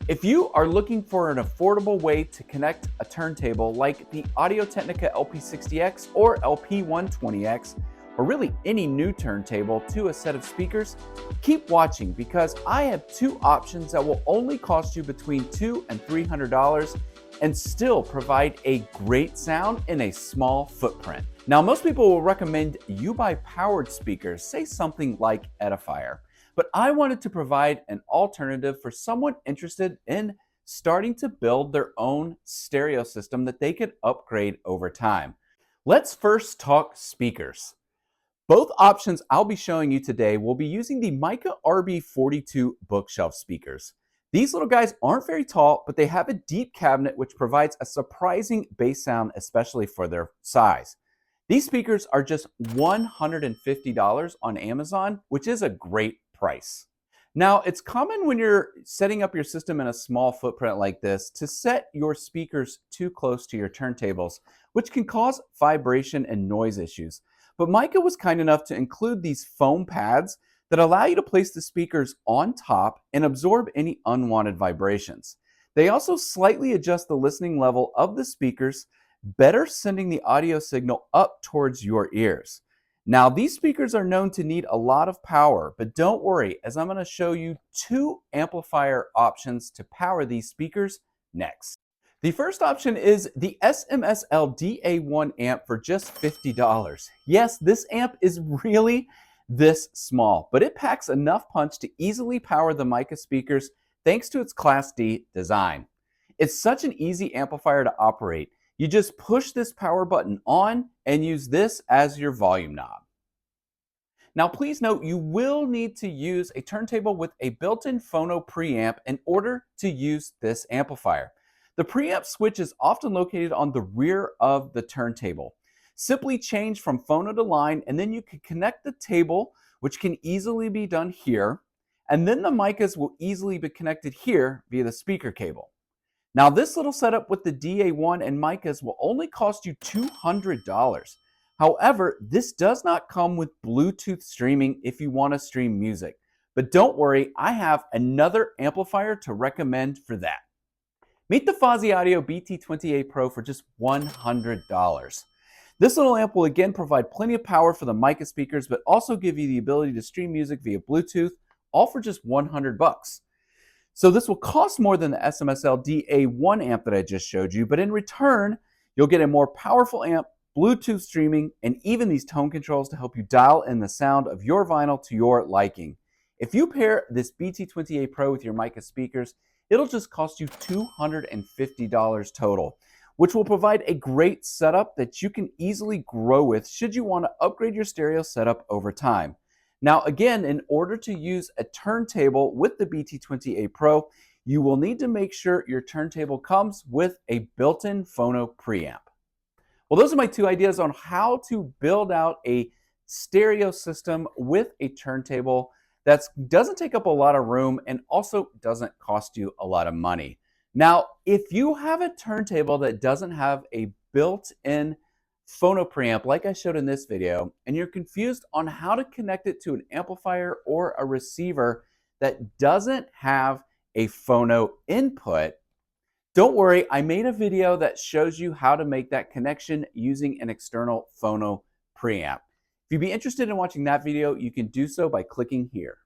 If you are looking for an affordable way to connect a turntable like the Audio-Technica LP60X or LP120X, or really any new turntable to a set of speakers, keep watching because I have two options that will only cost you between $200 and $300 and still provide a great sound in a small footprint. Now, most people will recommend you buy powered speakers, say something like Edifier. But I wanted to provide an alternative for someone interested in starting to build their own stereo system that they could upgrade over time. Let's first talk speakers. Both options I'll be showing you today will be using the Mica RB42 bookshelf speakers. These little guys aren't very tall, but they have a deep cabinet which provides a surprising bass sound, especially for their size. These speakers are just $150 on Amazon, which is a great price. Now, it's common when you're setting up your system in a small footprint like this to set your speakers too close to your turntables, which can cause vibration and noise issues. But Mica was kind enough to include these foam pads that allow you to place the speakers on top and absorb any unwanted vibrations. They also slightly adjust the listening level of the speakers, better sending the audio signal up towards your ears. Now, these speakers are known to need a lot of power, but don't worry, as I'm going to show you two amplifier options to power these speakers next. The first option is the SMSL DA1 amp for just $50. Yes, this amp is really this small, but it packs enough punch to easily power the Mica speakers thanks to its Class D design. It's such an easy amplifier to operate. You just push this power button on and use this as your volume knob. Now, please note you will need to use a turntable with a built-in phono preamp in order to use this amplifier. The preamp switch is often located on the rear of the turntable. Simply change from phono to line, and then you can connect the table, which can easily be done here, and then the Micas will easily be connected here via the speaker cable. Now, this little setup with the DA1 and Micas will only cost you $200. However, this does not come with Bluetooth streaming if you want to stream music. But don't worry, I have another amplifier to recommend for that. Meet the Fozzy Audio BT28 Pro for just $100. This little amp will again provide plenty of power for the Mica speakers, but also give you the ability to stream music via Bluetooth, all for just $100. So this will cost more than the SMSL DA1 amp that I just showed you, but in return, you'll get a more powerful amp, Bluetooth streaming, and even these tone controls to help you dial in the sound of your vinyl to your liking. If you pair this BT28 Pro with your Mica speakers, it'll just cost you $250 total, which will provide a great setup that you can easily grow with should you want to upgrade your stereo setup over time. Now, again, in order to use a turntable with the BT28 Pro, you will need to make sure your turntable comes with a built-in phono preamp. Well, those are my two ideas on how to build out a stereo system with a turntable that doesn't take up a lot of room and also doesn't cost you a lot of money. Now, if you have a turntable that doesn't have a built-in phono preamp like I showed in this video, and you're confused on how to connect it to an amplifier or a receiver that doesn't have a phono input, don't worry, I made a video that shows you how to make that connection using an external phono preamp. If you'd be interested in watching that video, you can do so by clicking here.